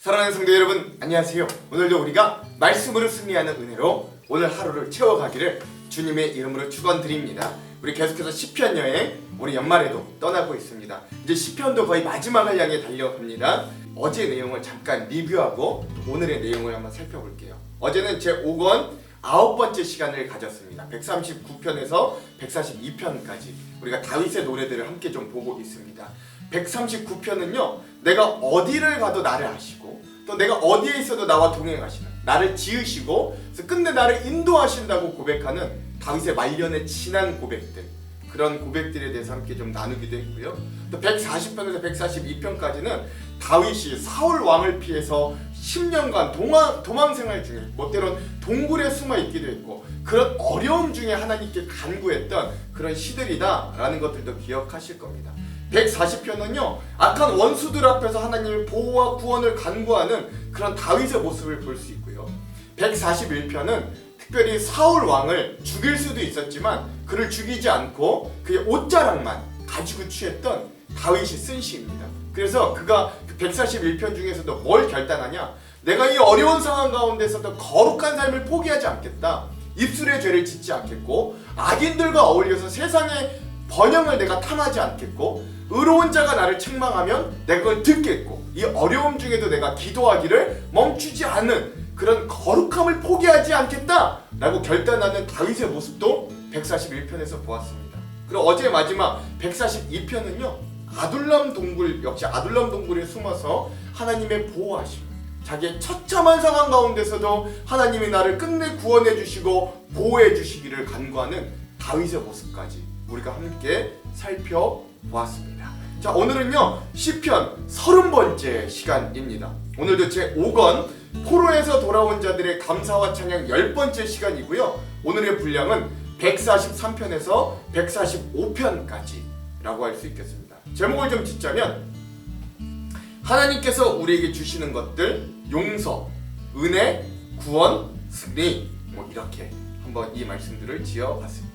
사랑하는 성도 여러분, 안녕하세요. 오늘도 우리가 말씀으로 승리하는 은혜로 오늘 하루를 채워가기를 주님의 이름으로 축원드립니다. 우리 계속해서 시편 여행, 우리 연말에도 떠나고 있습니다. 이제 시편도 거의 마지막을 향해 달려갑니다. 어제 내용을 잠깐 리뷰하고 오늘의 내용을 한번 살펴볼게요. 어제는 제 5권 9번째 시간을 가졌습니다. 139편에서 142편까지 우리가 다윗의 노래들을 함께 좀 보고 있습니다. 139편은요, 내가 어디를 가도 나를 아시고 또 내가 어디에 있어도 나와 동행하시는, 나를 지으시고 그래서 끝내 나를 인도하신다고 고백하는 다윗의 말년의 진한 고백들, 그런 고백들에 대해서 함께 좀 나누기도 했고요. 또 140편에서 142편까지는 다윗이 사울 왕을 피해서 10년간 도망 생활 중에 때로는 동굴에 숨어 있기도 했고 그런 어려움 중에 하나님께 간구했던 그런 시들이다라는 것들도 기억하실 겁니다. 140편은요, 악한 원수들 앞에서 하나님의 보호와 구원을 간구하는 그런 다윗의 모습을 볼 수 있고요. 141편은 특별히 사울 왕을 죽일 수도 있었지만 그를 죽이지 않고 그의 옷자락만 가지고 취했던 다윗이 쓴 시입니다. 그래서 그가 141편 중에서도 뭘 결단하냐? 내가 이 어려운 상황 가운데서도 거룩한 삶을 포기하지 않겠다. 입술의 죄를 짓지 않겠고 악인들과 어울려서 세상의 번영을 내가 탐하지 않겠고 의로운 자가 나를 책망하면 내가 그걸 듣겠고 이 어려움 중에도 내가 기도하기를 멈추지 않는 그런 거룩함을 포기하지 않겠다 라고 결단하는 다윗의 모습도 141편에서 보았습니다. 그리고 어제 마지막 142편은요, 아둘람 동굴, 역시 아둘람 동굴에 숨어서 하나님의 보호하심, 자기의 처참한 상황 가운데서도 하나님이 나를 끝내 구원해 주시고 보호해 주시기를 간구하는 다윗의 모습까지 우리가 함께 살펴보았습니다. 자, 오늘은요 시편 30번째 시간입니다. 오늘도 제 5권 포로에서 돌아온 자들의 감사와 찬양 10번째 시간이고요. 오늘의 분량은 143편에서 145편까지 라고 할 수 있겠습니다. 제목을 좀 짓자면 하나님께서 우리에게 주시는 것들, 용서, 은혜, 구원, 승리, 이렇게 한번 이 말씀들을 지어봤습니다.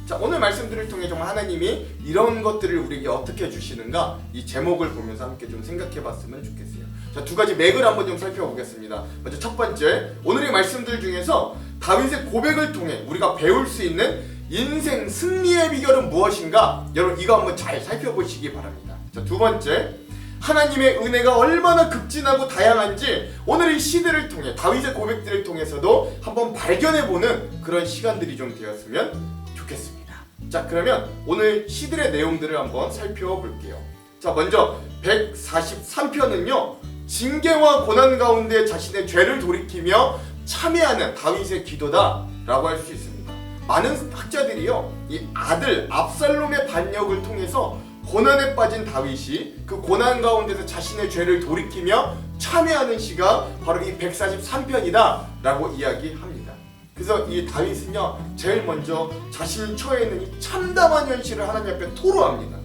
자, 오늘 말씀들을 통해 정말 하나님이 이런 것들을 우리에게 어떻게 주시는가, 이 제목을 보면서 함께 좀 생각해봤으면 좋겠어요. 자, 두 가지 맥을 한번 좀 살펴보겠습니다. 먼저 첫 번째, 오늘의 말씀들 중에서 다윗의 고백을 통해 우리가 배울 수 있는 인생 승리의 비결은 무엇인가, 여러분 이거 한번 잘 살펴보시기 바랍니다. 자, 두 번째, 하나님의 은혜가 얼마나 극진하고 다양한지 오늘 이 시들을 통해 다윗의 고백들을 통해서도 한번 발견해보는 그런 시간들이 좀 되었으면 좋겠습니다. 자, 그러면 오늘 시들의 내용들을 한번 살펴볼게요. 자, 먼저 143편은요 징계와 고난 가운데 자신의 죄를 돌이키며 참회하는 다윗의 기도다 라고 할 수 있습니다. 많은 학자들이요, 이 아들 압살롬의 반역을 통해서 고난에 빠진 다윗이 그 고난 가운데서 자신의 죄를 돌이키며 참회하는 시가 바로 이 143편이다 라고 이야기합니다. 그래서 이 다윗은요, 제일 먼저 자신이 처해 있는 이 참담한 현실을 하나님 앞에 토로합니다.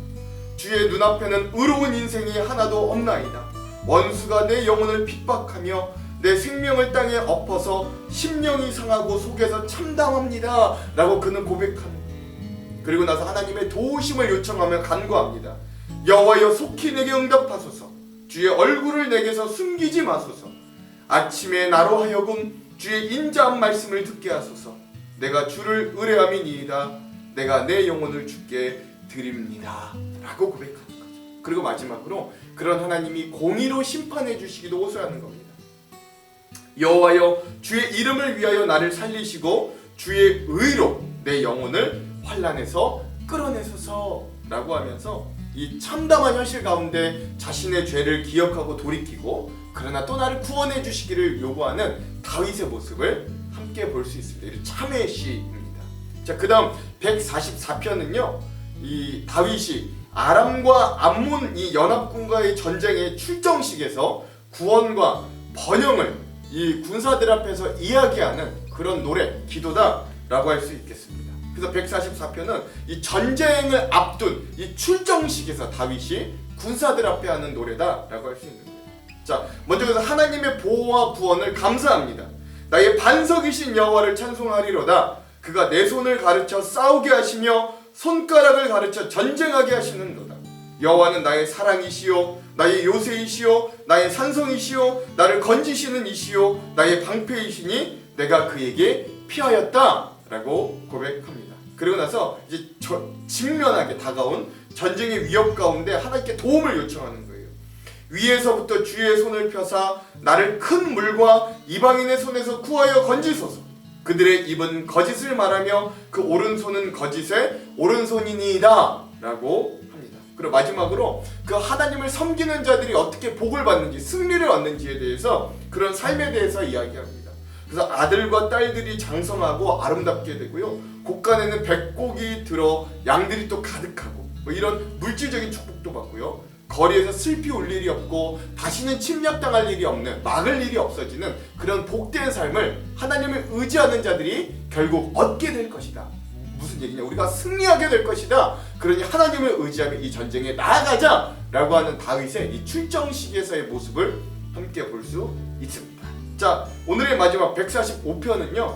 주의 눈앞에는 의로운 인생이 하나도 없나이다. 원수가 내 영혼을 핍박하며 내 생명을 땅에 엎어서 심령이 상하고 속에서 참담합니다 라고 그는 고백합니다. 그리고 나서 하나님의 도우심을 요청하며 간구합니다. 여호와여, 속히 내게 응답하소서. 주의 얼굴을 내게서 숨기지 마소서. 아침에 나로 하여금 주의 인자한 말씀을 듣게 하소서. 내가 주를 의뢰함이니이다. 내가 내 영혼을 주께 드립니다 라고 고백하는 거죠. 그리고 마지막으로 그런 하나님이 공의로 심판해 주시기도 호소하는 겁니다. 여호와여, 주의 이름을 위하여 나를 살리시고 주의 의로 내 영혼을 환난에서 끌어내소서 라고 하면서 이 참담한 현실 가운데 자신의 죄를 기억하고 돌이키고 그러나 또 나를 구원해 주시기를 요구하는 다윗의 모습을 함께 볼 수 있습니다. 이 참회의 시입니다. 자, 그 다음 144편은요 이 다윗이 아람과 암몬 이 연합군과의 전쟁의 출정식에서 구원과 번영을 이 군사들 앞에서 이야기하는 그런 노래, 기도다 라고 할 수 있겠습니다. 그래서 144편은 이 전쟁을 앞둔 이 출정식에서 다윗이 군사들 앞에 하는 노래다 라고 할 수 있는 거예요. 자, 먼저 그래서 하나님의 보호와 구원을 감사합니다. 나의 반석이신 여호와를 찬송하리로다. 그가 내 손을 가르쳐 싸우게 하시며 손가락을 가르쳐 전쟁하게 하시는도다. 여호와는 나의 사랑이시요 나의 요새이시요 나의 산성이시요 나를 건지시는 이시요 나의 방패이시니 내가 그에게 피하였다 라고 고백합니다. 그리고 나서 이제 직면하게 다가온 전쟁의 위협 가운데 하나님께 도움을 요청하는 거예요. 위에서부터 주의 손을 펴사 나를 큰 물과 이방인의 손에서 구하여 건지소서. 그들의 입은 거짓을 말하며 그 오른손은 거짓의 오른손이니이다 라고 합니다. 그리고 마지막으로 그 하나님을 섬기는 자들이 어떻게 복을 받는지 승리를 얻는지에 대해서 그런 삶에 대해서 이야기합니다. 그래서 아들과 딸들이 장성하고 아름답게 되고요, 곳간에는 백곡이 들어 양들이 또 가득하고 뭐 이런 물질적인 축복도 받고요, 거리에서 슬피 울 일이 없고 다시는 침략당할 일이 없는, 막을 일이 없어지는 그런 복된 삶을 하나님을 의지하는 자들이 결국 얻게 될 것이다. 무슨 얘기냐? 우리가 승리하게 될 것이다. 그러니 하나님을 의지하며 이 전쟁에 나아가자 라고 하는 다윗의 이 출정식에서의 모습을 함께 볼 수 있습니다. 자, 오늘의 마지막 145편은요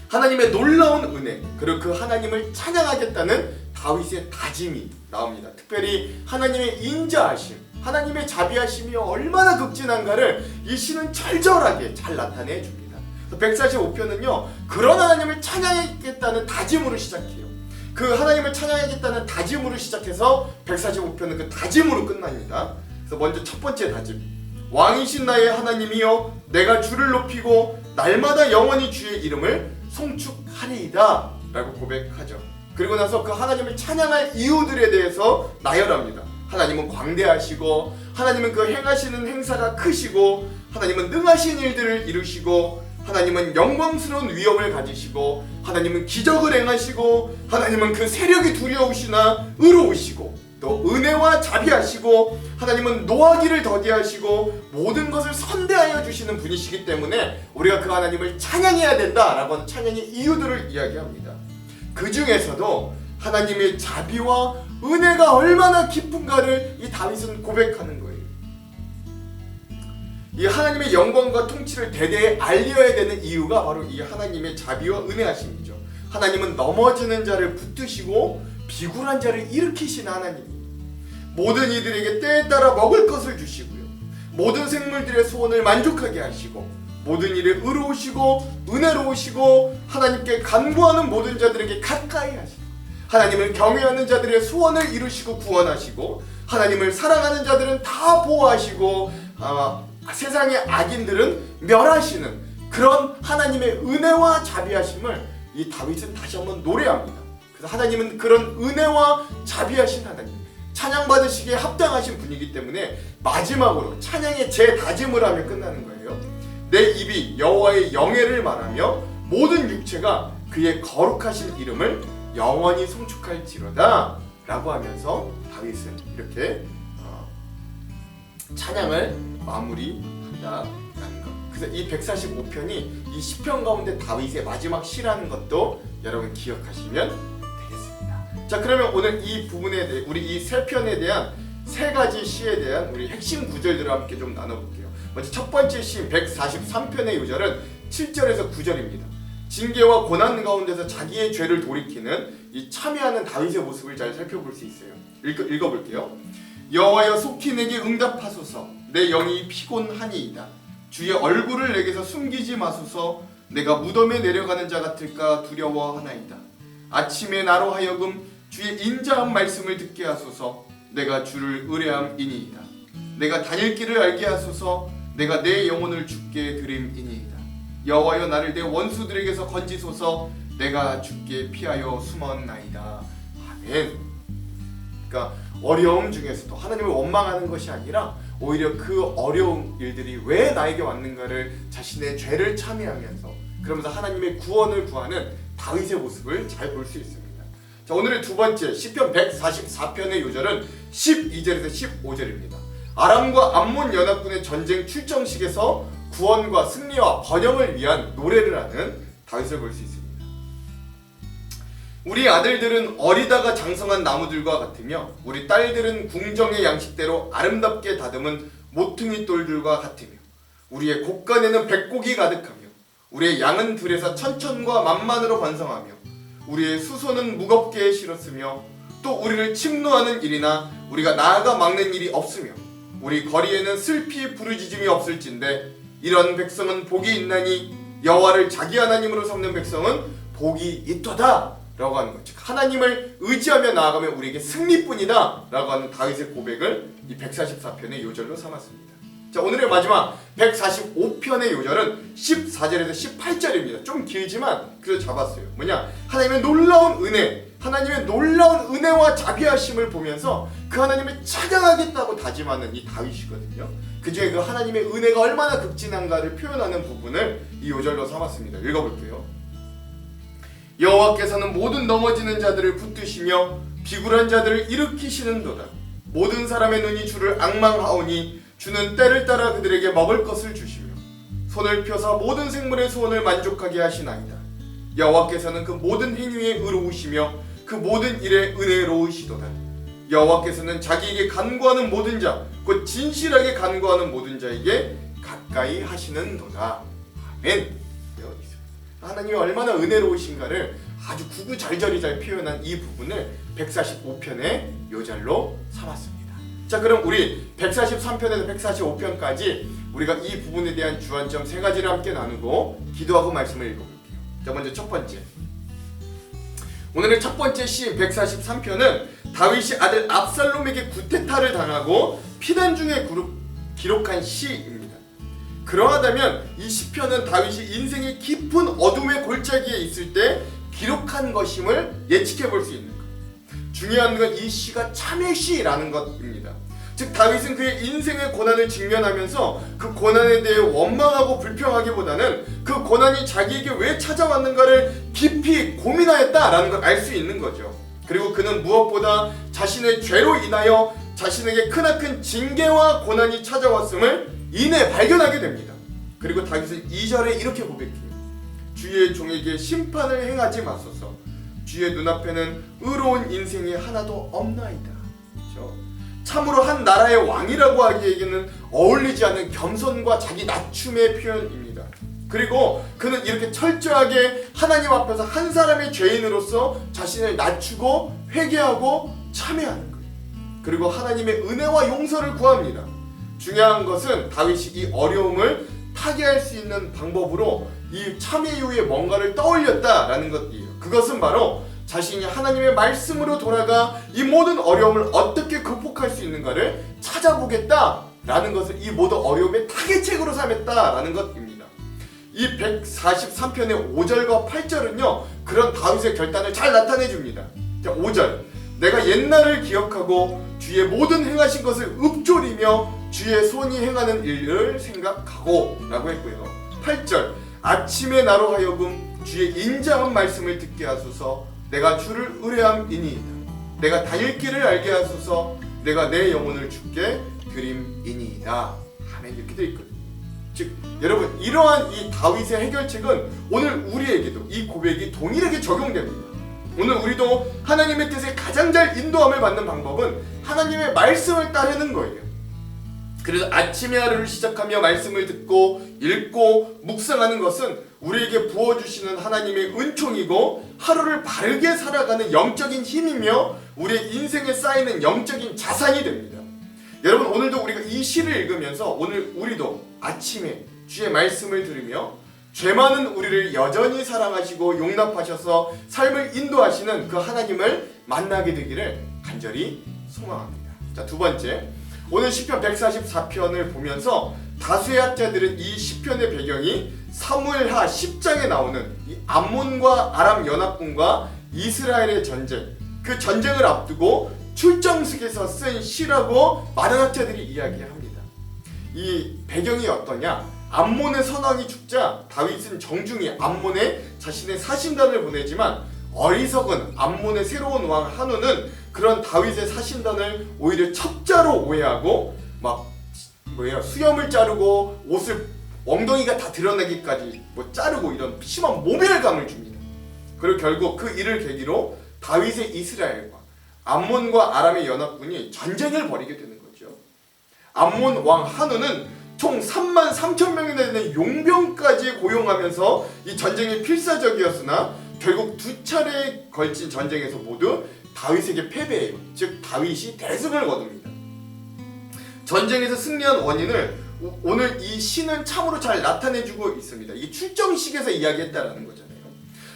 하나님의 놀라운 은혜, 그리고 그 하나님을 찬양하겠다는 다윗의 다짐이 나옵니다. 특별히 하나님의 인자하심, 하나님의 자비하심이 얼마나 극진한가를 이 시는 절절하게 잘 나타내 줍니다. 145편은요 그런 하나님을 찬양하겠다는 다짐으로 시작해요. 그 하나님을 찬양하겠다는 다짐으로 시작해서 145편은 그 다짐으로 끝납니다. 그래서 먼저 첫 번째 다짐, 왕이신 나의 하나님이여 내가 주를 높이고 날마다 영원히 주의 이름을 송축하리이다 라고 고백하죠. 그리고 나서 그 하나님을 찬양할 이유들에 대해서 나열합니다. 하나님은 광대하시고, 하나님은 그 행하시는 행사가 크시고, 하나님은 능하신 일들을 이루시고, 하나님은 영광스러운 위엄을 가지시고, 하나님은 기적을 행하시고, 하나님은 그 세력이 두려우시나 의로우시고, 또 은혜와 자비하시고, 하나님은 노하기를 더디하시고 모든 것을 선대하여 주시는 분이시기 때문에 우리가 그 하나님을 찬양해야 된다라고 하는 찬양의 이유들을 이야기합니다. 그 중에서도 하나님의 자비와 은혜가 얼마나 깊은가를 이 다윗은 고백하는 거예요. 이 하나님의 영광과 통치를 대대에 알려야 되는 이유가 바로 이 하나님의 자비와 은혜하심이죠. 하나님은 넘어지는 자를 붙드시고 비굴한 자를 일으키시는 하나님입니다. 모든 이들에게 때에 따라 먹을 것을 주시고요, 모든 생물들의 소원을 만족하게 하시고, 모든 일에 의로우시고 은혜로우시고, 하나님께 간구하는 모든 자들에게 가까이 하시고, 하나님을 경외하는 자들의 소원을 이루시고 구원하시고, 하나님을 사랑하는 자들은 다 보호하시고, 세상의 악인들은 멸하시는 그런 하나님의 은혜와 자비하심을 이 다윗은 다시 한번 노래합니다. 그래서 하나님은 그런 은혜와 자비하신 하나님, 찬양받으시기에 합당하신 분이기 때문에 마지막으로 찬양의 제다짐을 하며 끝나는 거예요. 내 입이 여호와의 영예를 말하며 모든 육체가 그의 거룩하신 이름을 영원히 송축할지로다 라고 하면서 다윗은 이렇게 찬양을 마무리한다는 것. 그래서 이 145편이 이 시편 가운데 다윗의 마지막 시라는 것도 여러분 기억하시면 자, 그러면 오늘 이 부분에 대해, 우리 이 세 편에 대한 세 가지 시에 대한 우리 핵심 구절들을 함께 좀 나눠볼게요. 먼저 첫 번째 시 143편의 요절은 7절에서 9절입니다. 징계와 고난 가운데서 자기의 죄를 돌이키는 이 참여하는 다윗의 모습을 잘 살펴볼 수 있어요. 읽어볼게요. 여호와여 속히 내게 응답하소서. 내 영이 피곤하니이다. 주의 얼굴을 내게서 숨기지 마소서. 내가 무덤에 내려가는 자 같을까 두려워하나이다. 아침에 나로 하여금 주의 인자한 말씀을 듣게 하소서. 내가 주를 의뢰함이니이다. 내가 다닐 길을 알게 하소서. 내가 내 영혼을 주께 드림이니이다. 여호와여 나를 내 원수들에게서 건지소서. 내가 주께 피하여 숨었나이다. 아멘. 그러니까 어려움 중에서도 하나님을 원망하는 것이 아니라 오히려 그 어려운 일들이 왜 나에게 왔는가를 자신의 죄를 참여하면서 그러면서 하나님의 구원을 구하는 다윗의 모습을 잘 볼 수 있습니다. 자, 오늘의 두 번째 시편 144편의 요절은 12절에서 15절입니다. 아람과 암몬 연합군의 전쟁 출정식에서 구원과 승리와 번영을 위한 노래를 하는 다윗을 볼 수 있습니다. 우리 아들들은 어리다가 장성한 나무들과 같으며 우리 딸들은 궁정의 양식대로 아름답게 다듬은 모퉁이 돌들과 같으며 우리의 곳간에는 백곡이 가득하며 우리의 양은 들에서 천천과 만만으로 번성하며 우리의 수소는 무겁게 실었으며 또 우리를 침노하는 일이나 우리가 나아가 막는 일이 없으며 우리 거리에는 슬피 부르짖음이 없을진데 이런 백성은 복이 있나니 여호와를 자기 하나님으로 삼는 백성은 복이 있도다 라고 하는 거죠. 하나님을 의지하며 나아가면 우리에게 승리뿐이다 라고 하는 다윗의 고백을 이 144편의 요절로 삼았습니다. 자, 오늘의 마지막 145편의 요절은 14절에서 18절입니다. 좀 길지만 그래도 잡았어요. 뭐냐? 하나님의 놀라운 은혜, 하나님의 놀라운 은혜와 자비하심을 보면서 그 하나님을 찬양하겠다고 다짐하는 이 다윗이거든요. 그 중에 그 하나님의 은혜가 얼마나 극진한가를 표현하는 부분을 이 요절로 삼았습니다. 읽어볼게요. 여호와께서는 모든 넘어지는 자들을 붙드시며 비굴한 자들을 일으키시는도다. 모든 사람의 눈이 주를 앙망하오니 주는 때를 따라 그들에게 먹을 것을 주시며 손을 펴서 모든 생물의 소원을 만족하게 하시나이다. 여호와께서는 그 모든 행위에 의로우시며 그 모든 일에 은혜로우시도다. 여호와께서는 자기에게 간구하는 모든 자, 곧 진실하게 간구하는 모든 자에게 가까이 하시는도다. 아멘. 하나님이 얼마나 은혜로우신가를 아주 구구절절히 잘 표현한 이 부분을 145편의 요절로 삼았습니다. 자, 그럼 우리 143편에서 145편까지 우리가 이 부분에 대한 주안점 3가지를 함께 나누고 기도하고 말씀을 읽어볼게요. 자, 먼저 첫 번째, 오늘의 첫 번째 시인 143편은 다윗이 아들 압살롬에게 구테타를 당하고 피난 중에 기록한 시입니다. 그러하다면 이 시편은 다윗이 인생의 깊은 어둠의 골짜기에 있을 때 기록한 것임을 예측해 볼 수 있는 것. 중요한 건 이 시가 참의 시라는 것입니다. 즉 다윗은 그의 인생의 고난을 직면하면서 그 고난에 대해 원망하고 불평하기보다는 그 고난이 자기에게 왜 찾아왔는가를 깊이 고민하였다라는 걸 알 수 있는 거죠. 그리고 그는 무엇보다 자신의 죄로 인하여 자신에게 크나큰 징계와 고난이 찾아왔음을 이내 발견하게 됩니다. 그리고 다윗은 2절에 이렇게 고백해요. 주의 종에게 심판을 행하지 마소서. 주의 눈앞에는 의로운 인생이 하나도 없나이다. 그렇죠? 참으로 한 나라의 왕이라고 하기에는 어울리지 않는 겸손과 자기 낮춤의 표현입니다. 그리고 그는 이렇게 철저하게 하나님 앞에서 한 사람의 죄인으로서 자신을 낮추고 회개하고 참회하는 거예요. 그리고 하나님의 은혜와 용서를 구합니다. 중요한 것은 다윗이 이 어려움을 타개할 수 있는 방법으로 이 참회 이후에 뭔가를 떠올렸다라는 것이에요. 그것은 바로 자신이 하나님의 말씀으로 돌아가 이 모든 어려움을 어떻게 극복할 수 있는가를 찾아보겠다라는 것을 이 모든 어려움의 타개책으로 삼았다라는 것입니다. 이 143편의 5절과 8절은요 그런 다윗의 결단을 잘 나타내 줍니다. 자, 5절, 내가 옛날을 기억하고 주의 모든 행하신 것을 읊조리며 주의 손이 행하는 일을 생각하고 라고 했고요. 8절, 아침에 나로 하여금 주의 인자한 말씀을 듣게 하소서. 내가 주를 의뢰함이니이다. 내가 다닐 길을 알게 하소서. 내가 내 영혼을 주께 드림이니이다. 아멘. 이렇게 되어 있거든요. 즉 여러분, 이러한 이 다윗의 해결책은 오늘 우리에게도 이 고백이 동일하게 적용됩니다. 오늘 우리도 하나님의 뜻에 가장 잘 인도함을 받는 방법은 하나님의 말씀을 따르는 거예요. 그래서 아침에 하루를 시작하며 말씀을 듣고 읽고 묵상하는 것은 우리에게 부어주시는 하나님의 은총이고 하루를 바르게 살아가는 영적인 힘이며 우리의 인생에 쌓이는 영적인 자산이 됩니다. 여러분, 오늘도 우리가 이 시를 읽으면서 오늘 우리도 아침에 주의 말씀을 들으며 죄 많은 우리를 여전히 사랑하시고 용납하셔서 삶을 인도하시는 그 하나님을 만나게 되기를 간절히 소망합니다. 자, 두 번째, 오늘 시편 144편을 보면서 다수의 학자들은 이 시편의 배경이 사무엘하 10장에 나오는 이 암몬과 아람 연합군과 이스라엘의 전쟁, 그 전쟁을 앞두고 출정식에서 쓴 시라고 많은 학자들이 이야기합니다. 이 배경이 어떠냐? 암몬의 선왕이 죽자 다윗은 정중히 암몬에 자신의 사신단을 보내지만 어리석은 암몬의 새로운 왕 한우는 그런 다윗의 사신단을 오히려 첩자로 오해하고 막 수염을 자르고 옷을 엉덩이가 다 드러나기까지 자르고 이런 심한 모멸감을 줍니다. 그리고 결국 그 일을 계기로 다윗의 이스라엘과 암몬과 아람의 연합군이 전쟁을 벌이게 되는 거죠. 암몬 왕 한우는 총 33,000명이나 되는 용병까지 고용하면서 이 전쟁이 필사적이었으나 결국 두 차례에 걸친 전쟁에서 모두 다윗에게 패배해요. 즉 다윗이 대승을 거둡니다. 전쟁에서 승리한 원인을 오늘 이 시는 참으로 잘 나타내주고 있습니다. 이게 출정식에서 이야기했다라는 거잖아요.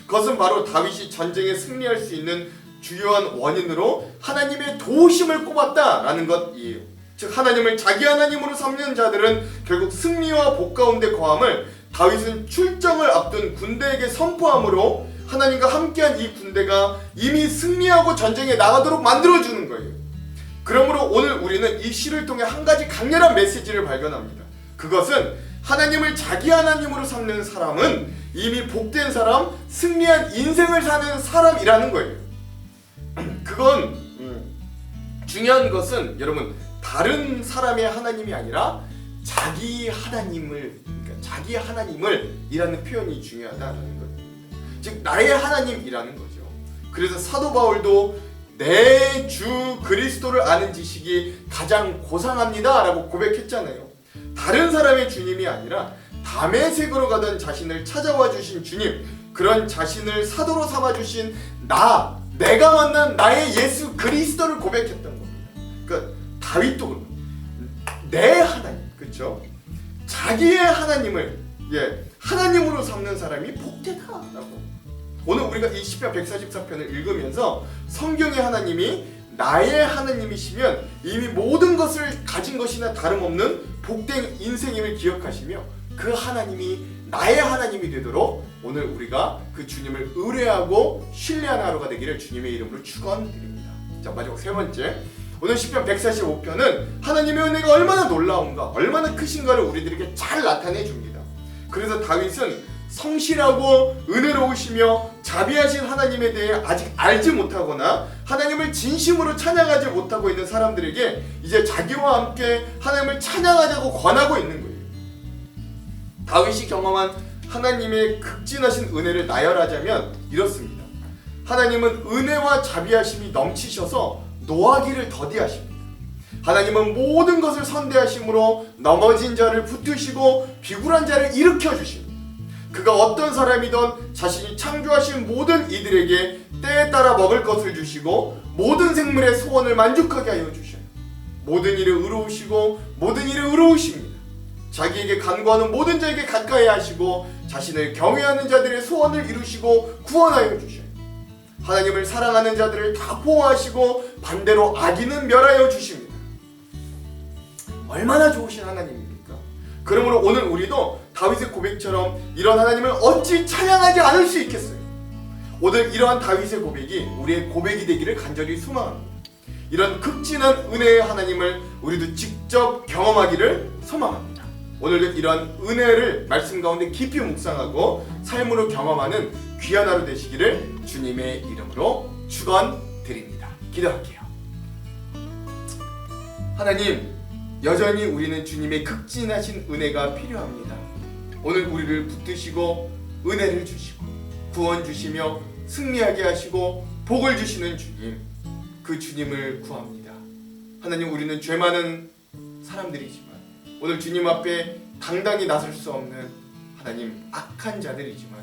그것은 바로 다윗이 전쟁에 승리할 수 있는 주요한 원인으로 하나님의 도우심을 꼽았다라는 것이에요. 즉 하나님을 자기 하나님으로 삼는 자들은 결국 승리와 복 가운데 거함을 다윗은 출정을 앞둔 군대에게 선포함으로 하나님과 함께한 이 군대가 이미 승리하고 전쟁에 나가도록 만들어주는 거예요. 그러므로 오늘 우리는 이 시를 통해 한 가지 강렬한 메시지를 발견합니다. 그것은 하나님을 자기 하나님으로 삼는 사람은 이미 복된 사람, 승리한 인생을 사는 사람이라는 거예요. 그건 중요한 것은 여러분 다른 사람의 하나님이 아니라 자기 하나님을, 그러니까 자기 하나님을 이라는 표현이 중요하다는 거예요. 즉 나의 하나님이라는 거죠. 그래서 사도 바울도 내 주 그리스도를 아는 지식이 가장 고상합니다 라고 고백했잖아요. 다른 사람의 주님이 아니라 다메섹으로 가던 자신을 찾아와 주신 주님, 그런 자신을 사도로 삼아 주신 내가 만난 나의 예수 그리스도를 고백했던 겁니다. 그러니까 다윗도 그런 내 하나님, 그렇죠? 자기의 하나님을 하나님으로 삼는 사람이 복되다라고. 오늘 우리가 이 시편 144편을 읽으면서 성경의 하나님이 나의 하나님이시면 이미 모든 것을 가진 것이나 다름없는 복된 인생임을 기억하시며 그 하나님이 나의 하나님이 되도록 오늘 우리가 그 주님을 의뢰하고 신뢰하는 하루가 되기를 주님의 이름으로 축원드립니다. 자, 마지막 세 번째, 오늘 시편 145편은 하나님의 은혜가 얼마나 놀라운가, 얼마나 크신가를 우리들에게 잘 나타내 줍니다. 그래서 다윗은 성실하고 은혜로우시며 자비하신 하나님에 대해 아직 알지 못하거나 하나님을 진심으로 찬양하지 못하고 있는 사람들에게 이제 자기와 함께 하나님을 찬양하자고 권하고 있는 거예요. 다윗이 경험한 하나님의 극진하신 은혜를 나열하자면 이렇습니다. 하나님은 은혜와 자비하심이 넘치셔서 노하기를 더디하십니다. 하나님은 모든 것을 선대하심으로 넘어진 자를 붙드시고 비굴한 자를 일으켜 주십니다. 그가 어떤 사람이든 자신이 창조하신 모든 이들에게 때에 따라 먹을 것을 주시고 모든 생물의 소원을 만족하게 하여 주셔요. 모든 일에 의로우시고 모든 일에 의로우십니다. 자기에게 간구하는 모든 자에게 가까이 하시고 자신을 경외하는 자들의 소원을 이루시고 구원하여 주셔요. 하나님을 사랑하는 자들을 다 보호하시고 반대로 악인은 멸하여 주십니다. 얼마나 좋으신 하나님입니까? 그러므로 오늘 우리도 다윗의 고백처럼 이런 하나님을 어찌 찬양하지 않을 수 있겠어요? 오늘 이러한 다윗의 고백이 우리의 고백이 되기를 간절히 소망합니다. 이런 극진한 은혜의 하나님을 우리도 직접 경험하기를 소망합니다. 오늘도 이러한 은혜를 말씀 가운데 깊이 묵상하고 삶으로 경험하는 귀한 하루 되시기를 주님의 이름으로 축원드립니다. 기도할게요. 하나님, 여전히 우리는 주님의 극진하신 은혜가 필요합니다. 오늘 우리를 붙드시고 은혜를 주시고 구원 주시며 승리하게 하시고 복을 주시는 주님, 그 주님을 구합니다. 하나님, 우리는 죄 많은 사람들이지만 오늘 주님 앞에 당당히 나설 수 없는 하나님 악한 자들이지만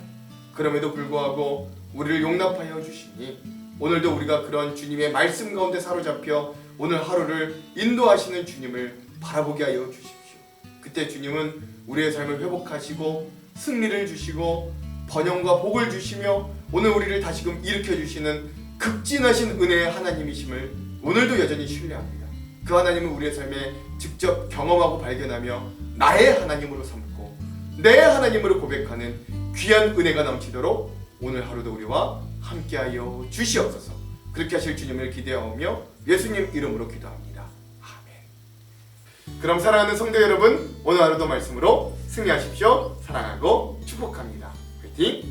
그럼에도 불구하고 우리를 용납하여 주시니 오늘도 우리가 그런 주님의 말씀 가운데 사로잡혀 오늘 하루를 인도하시는 주님을 바라보게 하여 주십시오. 그때 주님은 우리의 삶을 회복하시고 승리를 주시고 번영과 복을 주시며 오늘 우리를 다시금 일으켜 주시는 극진하신 은혜의 하나님이심을 오늘도 여전히 신뢰합니다. 그 하나님을 우리의 삶에 직접 경험하고 발견하며 나의 하나님으로 삼고 내 하나님으로 고백하는 귀한 은혜가 넘치도록 오늘 하루도 우리와 함께하여 주시옵소서. 그렇게 하실 주님을 기대하며 예수님 이름으로 기도합니다. 아멘. 그럼 사랑하는 성도 여러분, 오늘 하루도 말씀으로 승리하십시오. 사랑하고 축복합니다. 화이팅!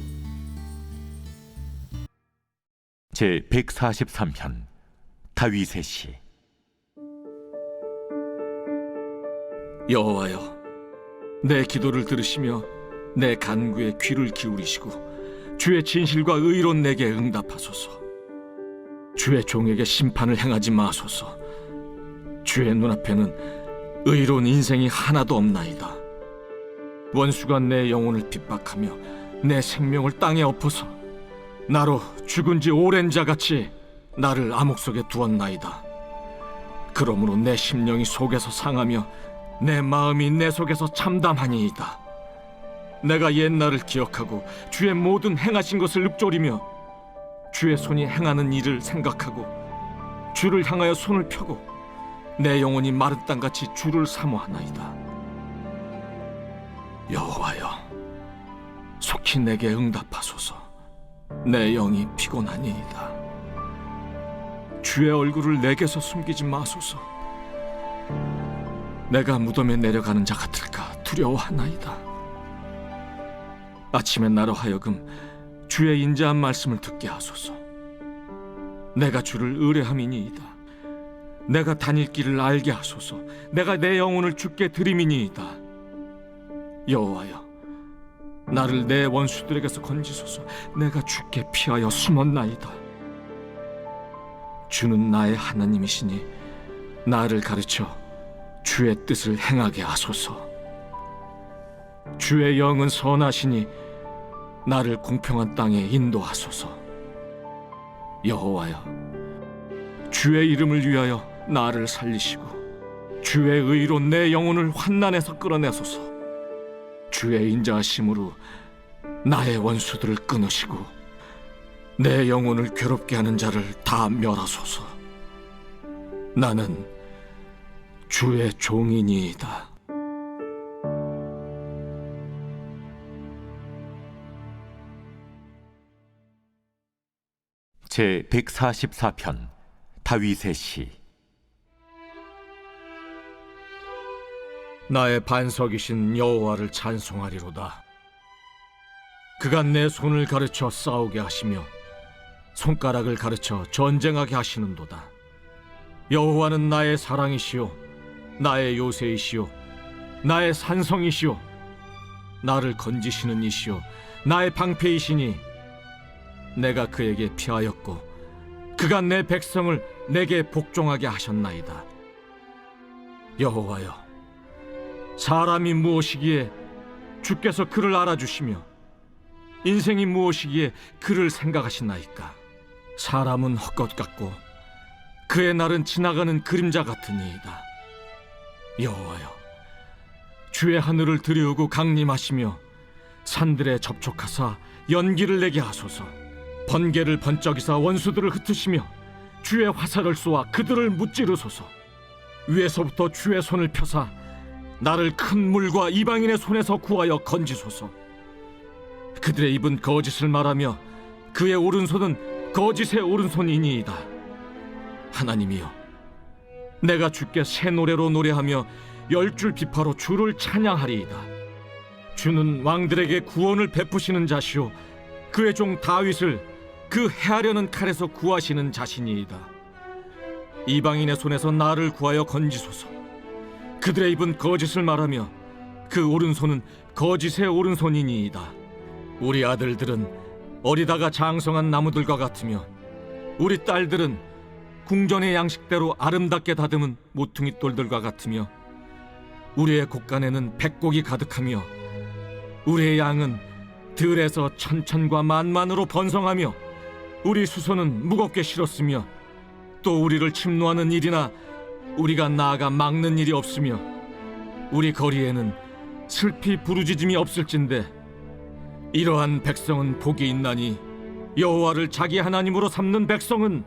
제 143편 다윗의 시. 여호와여, 내 기도를 들으시며 내 간구에 귀를 기울이시고 주의 진실과 의로운 내게 응답하소서. 주의 종에게 심판을 행하지 마소서. 주의 눈앞에는 의로운 인생이 하나도 없나이다. 원수가 내 영혼을 핍박하며 내 생명을 땅에 엎어서 나로 죽은 지 오랜 자같이 나를 암흑 속에 두었나이다. 그러므로 내 심령이 속에서 상하며 내 마음이 내 속에서 참담하니이다. 내가 옛날을 기억하고 주의 모든 행하신 것을 읊조리며 주의 손이 행하는 일을 생각하고 주를 향하여 손을 펴고 내 영혼이 마른 땅같이 주를 사모하나이다. 여호와여, 속히 내게 응답하소서. 내 영이 피곤하니이다. 주의 얼굴을 내게서 숨기지 마소서. 내가 무덤에 내려가는 자 같을까 두려워하나이다. 아침에 나로 하여금 주의 인자한 말씀을 듣게 하소서. 내가 주를 의뢰함이니이다. 내가 다닐 길을 알게 하소서. 내가 내 영혼을 주께 드림이니이다. 여호와여, 나를 내 원수들에게서 건지소서. 내가 주께 피하여 숨었나이다. 주는 나의 하나님이시니 나를 가르쳐 주의 뜻을 행하게 하소서. 주의 영은 선하시니 나를 공평한 땅에 인도하소서. 여호와여, 주의 이름을 위하여 나를 살리시고 주의 의로 내 영혼을 환난에서 끌어내소서. 주의 인자하심으로 나의 원수들을 끊으시고 내 영혼을 괴롭게 하는 자를 다 멸하소서. 나는 주의 종이니이다. 제 144편 다윗의 시. 나의 반석이신 여호와를 찬송하리로다. 그가 내 손을 가르쳐 싸우게 하시며 손가락을 가르쳐 전쟁하게 하시는도다. 여호와는 나의 사랑이시요 나의 요새이시요 나의 산성이시요 나를 건지시는 이시요 나의 방패이시니 내가 그에게 피하였고 그가 내 백성을 내게 복종하게 하셨나이다. 여호와여, 사람이 무엇이기에 주께서 그를 알아주시며 인생이 무엇이기에 그를 생각하시나이까. 사람은 헛것 같고 그의 날은 지나가는 그림자 같으니이다. 여호와여, 주의 하늘을 들이우고 강림하시며 산들에 접촉하사 연기를 내게 하소서. 번개를 번쩍이사 원수들을 흩으시며 주의 화살을 쏘아 그들을 무찌르소서. 위에서부터 주의 손을 펴사 나를 큰 물과 이방인의 손에서 구하여 건지소서. 그들의 입은 거짓을 말하며 그의 오른손은 거짓의 오른손이니이다. 하나님이여, 내가 주께 새 노래로 노래하며 10줄 비파로 주를 찬양하리이다. 주는 왕들에게 구원을 베푸시는 자시오 그의 종 다윗을 그 해하려는 칼에서 구하시는 자신이이다. 이방인의 손에서 나를 구하여 건지소서. 그들의 입은 거짓을 말하며 그 오른손은 거짓의 오른손이니이다. 우리 아들들은 어리다가 장성한 나무들과 같으며 우리 딸들은 궁전의 양식대로 아름답게 다듬은 모퉁이 돌들과 같으며 우리의 곳간에는 백곡이 가득하며 우리의 양은 들에서 천천과 만만으로 번성하며 우리 수소는 무겁게 실었으며 또 우리를 침노하는 일이나 우리가 나아가 막는 일이 없으며 우리 거리에는 슬피 부르짖음이 없을진데 이러한 백성은 복이 있나니 여호와를 자기 하나님으로 삼는 백성은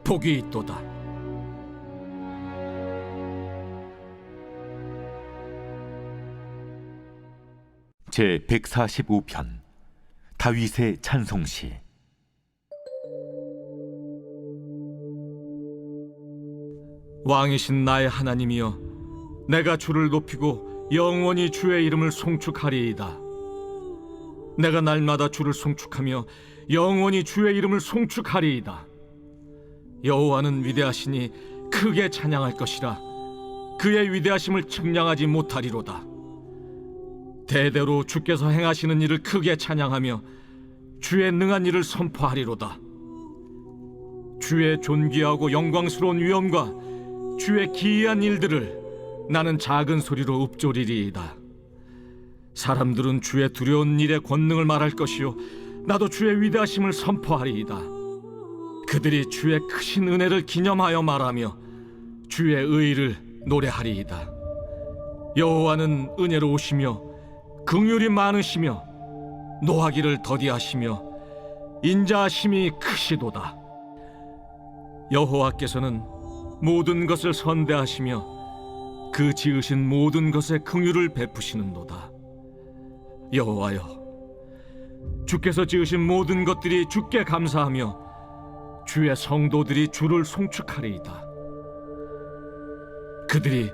복이 있도다. 제 145편 다윗의 찬송시. 왕이신 나의 하나님이여, 내가 주를 높이고 영원히 주의 이름을 송축하리이다. 내가 날마다 주를 송축하며 영원히 주의 이름을 송축하리이다. 여호와는 위대하시니 크게 찬양할 것이라. 그의 위대하심을 측량하지 못하리로다. 대대로 주께서 행하시는 일을 크게 찬양하며 주의 능한 일을 선포하리로다. 주의 존귀하고 영광스러운 위엄과 주의 기이한 일들을 나는 작은 소리로 읊조리리이다. 사람들은 주의 두려운 일의 권능을 말할 것이요 나도 주의 위대하심을 선포하리이다. 그들이 주의 크신 은혜를 기념하여 말하며 주의 의를 노래하리이다. 여호와는 은혜로우시며 긍휼이 많으시며 노하기를 더디하시며 인자하심이 크시도다. 여호와께서는 모든 것을 선대하시며 그 지으신 모든 것에 긍휼을 베푸시는도다. 여호와여, 주께서 지으신 모든 것들이 주께 감사하며 주의 성도들이 주를 송축하리이다. 그들이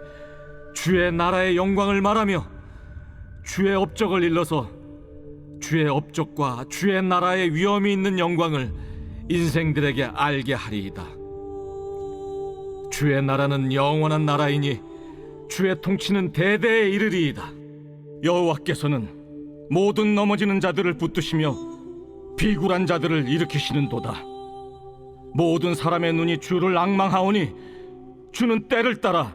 주의 나라의 영광을 말하며 주의 업적을 일러서 주의 업적과 주의 나라의 위엄이 있는 영광을 인생들에게 알게 하리이다. 주의 나라는 영원한 나라이니 주의 통치는 대대에 이르리이다. 여호와께서는 모든 넘어지는 자들을 붙드시며 비굴한 자들을 일으키시는도다. 모든 사람의 눈이 주를 앙망하오니 주는 때를 따라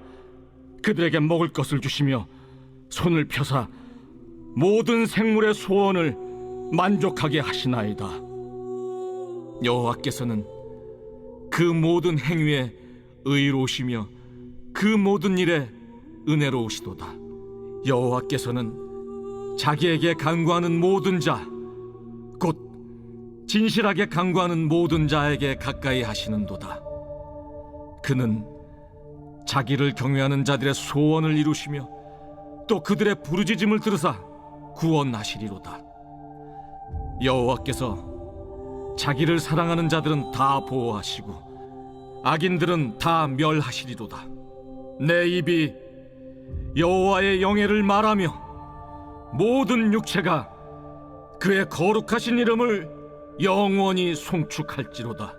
그들에게 먹을 것을 주시며 손을 펴사 모든 생물의 소원을 만족하게 하시나이다. 여호와께서는 그 모든 행위에 의로우시며 그 모든 일에 은혜로우시도다. 여호와께서는 자기에게 간구하는 모든 자, 곧 진실하게 간구하는 모든 자에게 가까이 하시는도다. 그는 자기를 경외하는 자들의 소원을 이루시며 또 그들의 부르짖음을 들으사 구원하시리로다. 여호와께서 자기를 사랑하는 자들은 다 보호하시고 악인들은 다 멸하시리로다. 내 입이 여호와의 영예를 말하며 모든 육체가 그의 거룩하신 이름을 영원히 송축할지로다.